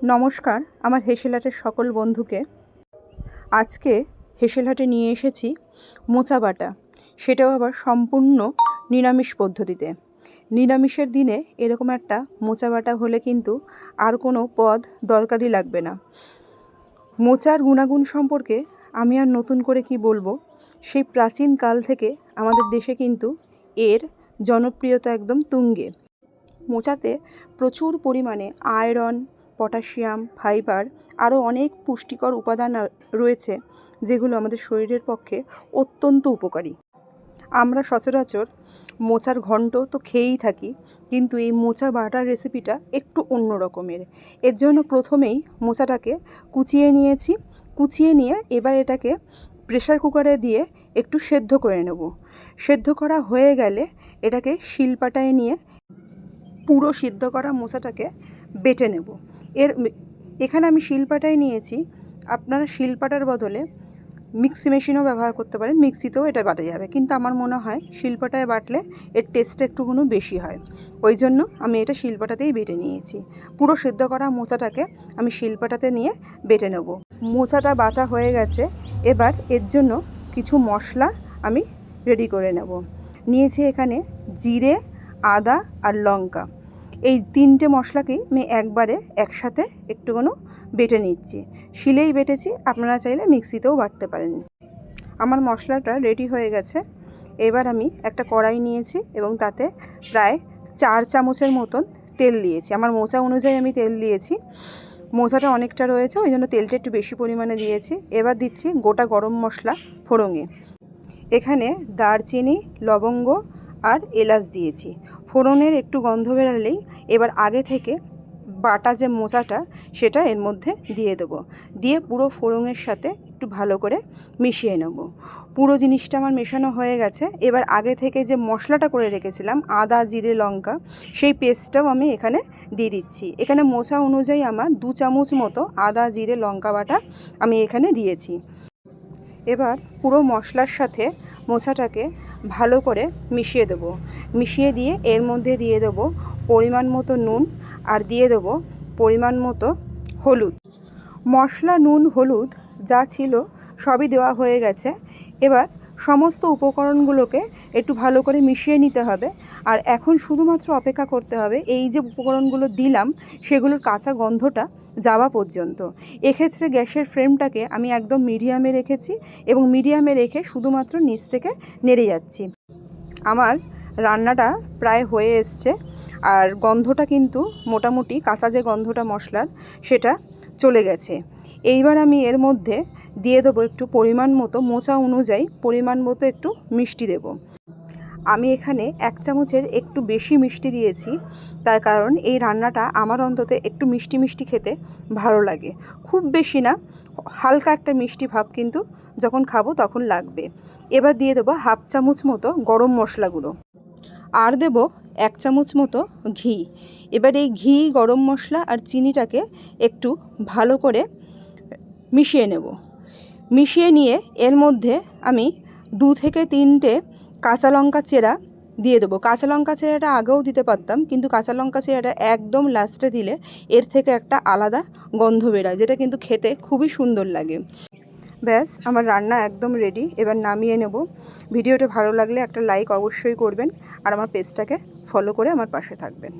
নমস্কার আমার হেসেলহাটের সকল বন্ধুকে। আজকে হেসেলহাটে নিয়ে এসেছি মোচা বাটা, সেটাও আবার সম্পূর্ণ নিরামিষ পদ্ধতিতে। নিরামিষের দিনে এরকম একটা মোচা বাটা হলে কিন্তু আর কোনো পদ দরকারই লাগবে না। মোচার গুণাগুণ সম্পর্কে আমি আর নতুন করে কি বলবো, সেই প্রাচীন কাল থেকে আমাদের দেশে কিন্তু এর জনপ্রিয়তা একদম তুঙ্গে। মোচাতে প্রচুর পরিমাণে আয়রন, পটাশিয়াম, ফাইবার আরও অনেক পুষ্টিকর উপাদান রয়েছে, যেগুলো আমাদের শরীরের পক্ষে অত্যন্ত উপকারী। আমরা সচরাচর মোচার ঘন্ট তো খেয়েই থাকি, কিন্তু এই মোচা বাটার রেসিপিটা একটু অন্য রকমের। এর জন্য প্রথমেই মোচাটাকে কুচিয়ে নিয়েছি। কুচিয়ে নিয়ে এবার এটাকে প্রেসার কুকারে দিয়ে একটু সেদ্ধ করে নেব। সেদ্ধ করা হয়ে গেলে এটাকে শিলপাটায় নিয়ে পুরো সিদ্ধ করা মোচাটাকে বেটে নেব। এখানে আমি শিলপাটায় নিয়েছি, আপনারা শিলপাটার বদলে মিক্সি মেশিনও ব্যবহার করতে পারেন, মিক্সিতেও এটা বাটা যাবে, কিন্তু আমার মনে হয় শিলপাটায় বাটলে এর টেস্টটা একটুকুনো বেশি হয়। ওই জন্য আমি এটা শিলপাটাতেই বেটে নিয়েছি। পুরো সিদ্ধ করা মোচাটাকে আমি শিলপাটাতে নিয়ে বেটে নেব। মোচাটা বাটা হয়ে গেছে, এবার এর জন্য কিছু মশলা আমি রেডি করে নেব। নিয়েছি এখানে জিরে, আদা আর লঙ্কা। এই তিনটে মশলাকেই আমি একবারে একসাথে একটুখানি বেটে নিচ্ছি। শিলেই বেটেছি, আপনারা চাইলে মিক্সিতেও বাটতে পারেন। আমার মশলাটা রেডি হয়ে গেছে। এবার আমি একটা কড়াই নিয়েছি এবং তাতে প্রায় 4 চামচের মতন তেল দিয়েছি। আমার মোচা অনুযায়ী আমি তেল দিয়েছি। মোচাটা অনেকটা রয়েছে, ওই জন্য তেলটা একটু বেশি পরিমাণে দিয়েছি। এবার দিচ্ছি গোটা গরম মশলা ফোড়ঙে। এখানে দারচিনি, লবঙ্গ আর এলাচ দিয়েছি। ফোড়নের একটু গন্ধ বেরালেই এবার আগে থেকে বাটা যে মোচাটা সেটা এর মধ্যে দিয়ে দেবো। দিয়ে পুরো ফোড়নের সাথে একটু ভালো করে মিশিয়ে নেব। পুরো জিনিসটা আমার মেশানো হয়ে গেছে। এবার আগে থেকে যে মশলাটা করে রেখেছিলাম আদা, জিরে, লঙ্কা, সেই পেস্টটাও আমি এখানে দিয়ে দিচ্ছি। এখানে মোচা অনুযায়ী আমার 2 চামচ মতো আদা, জিরে, লঙ্কা বাটা আমি এখানে দিয়েছি। এবার পুরো মশলার সাথে মোচাটাকে ভালো করে মিশিয়ে দেবো। মিশিয়ে দিয়ে এর মধ্যে দিয়ে দেবো পরিমাণ মতো নুন আর দিয়ে দেবো পরিমাণ মতো হলুদ। মশলা, নুন, হলুদ যা ছিল সবই দেওয়া হয়ে গেছে। এবার সমস্ত উপকরণগুলোকে একটু ভালো করে মিশিয়ে নিতে হবে। আর এখন শুধুমাত্র অপেক্ষা করতে হবে এই যে উপকরণগুলো দিলাম সেগুলোর কাঁচা গন্ধটা যাওয়া পর্যন্ত। এক্ষেত্রে গ্যাসের ফ্লেমটাকে আমি একদম মিডিয়ামে রেখেছি এবং মিডিয়ামে রেখে শুধুমাত্র নিচ থেকে নেড়ে যাচ্ছি। আমার রান্নাটা প্রায় হয়ে এসছে আর গন্ধটা কিন্তু মোটামুটি কাঁচা যে গন্ধটা মশলার সেটা চলে গেছে। এইবার আমি এর মধ্যে দিয়ে দেবো একটু পরিমাণ মতো, মোচা অনুযায়ী পরিমাণ মতো একটু মিষ্টি দেব। আমি এখানে 1 চামচের একটু বেশি মিষ্টি দিয়েছি, তার কারণ এই রান্নাটা আমার অন্তত একটু মিষ্টি মিষ্টি খেতে ভালো লাগে। খুব বেশি না, হালকা একটা মিষ্টি ভাব কিন্তু যখন খাবো তখন লাগবে। এবার দিয়ে দেবো 1/2 চামচ মতো গরম মশলা গুঁড়ো আর দেব 1 চামচ মতো ঘি। এবার এই ঘি, গরম মশলা আর চিনিটাকে একটু ভালো করে মিশিয়ে নেব। মিশিয়ে নিয়ে এর মধ্যে আমি 2 থেকে 3টে কাঁচা লঙ্কা চেরা দিয়ে দেবো। কাঁচা লঙ্কা চেরাটা আগেও দিতে পারতাম, কিন্তু কাঁচা লঙ্কা চেরাটা একদম লাস্টে দিলে এর থেকে একটা আলাদা গন্ধ বেরোয়, যেটা কিন্তু খেতে খুবই সুন্দর লাগে। ব্যাস, আমার রান্না একদম রেডি। এবার নামিয়ে নেব। ভিডিওটা ভালো লাগলে একটা লাইক অবশ্যই করবেন আর আমার পেজটাকে ফলো করে আমার পাশে থাকবেন।